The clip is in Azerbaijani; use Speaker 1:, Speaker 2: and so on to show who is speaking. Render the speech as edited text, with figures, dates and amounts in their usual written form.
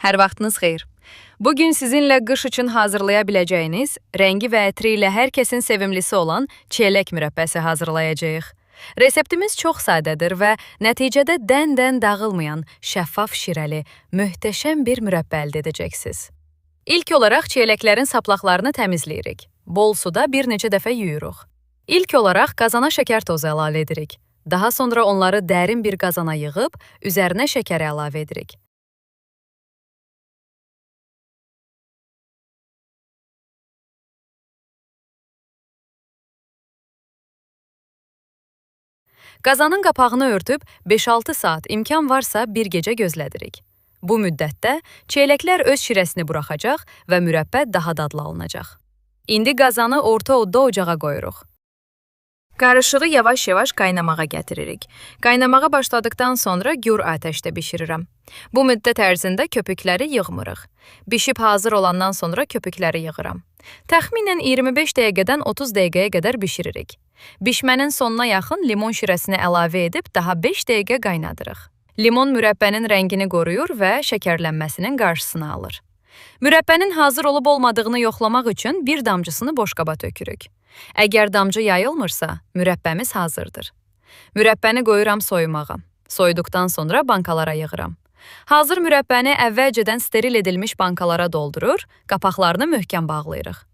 Speaker 1: Hər vaxtınız xeyir. Bugün sizinlə qış üçün hazırlaya biləcəyiniz, rəngi və ətri ilə hər kəsin sevimlisi olan çiyələk mürəbbəsi hazırlayacağıq. Reseptimiz çox sadədir və nəticədə dən-dən dağılmayan, şəffaf şirəli, möhtəşəm bir mürəbbə əldə edəcəksiniz. İlk olaraq çiyələklərin saplaqlarını təmizləyirik. Bol suda bir neçə dəfə yuyuruq. İlk olaraq qazana şəkər tozu əlavə edirik. Daha sonra onları dərin bir qazana yığıb, üzərinə şəkəri əlavə edirik. Qazanın qapağını örtüb 5-6 saat imkan varsa bir gecə gözlədirik. Bu müddətdə çiyələklər öz şirəsini buraxacaq və mürəbbə daha dadlı alınacaq. İndi qazanı orta odda ocağa qoyuruq. Qarışığı yavaş-yavaş qaynamağa gətiririk. Qaynamağa başladıqdan sonra gür atəşdə bişirirəm. Bu müddət ərzində köpükləri yığmırıq. Bişib hazır olandan sonra köpükləri yığıram. Təxminən 25 dəqiqədən 30 dəqiqəyə qədər bişiririk. Bişmənin sonuna yaxın limon şirəsini əlavə edib daha 5 dəqiqə qaynadırıq. Limon mürəbbənin rəngini qoruyur və şəkərlənməsinin qarşısını alır. Mürəbbənin hazır olub-olmadığını yoxlamaq üçün bir damcısını boşqaba tökürük. Əgər damcı yayılmırsa, mürəbbəmiz hazırdır. Mürəbbəni qoyuram soyumağa. Soyuduqdan sonra bankalara yığıram. Hazır mürəbbəni əvvəlcədən steril edilmiş bankalara doldurur, qapaqlarını möhkəm bağlayırıq.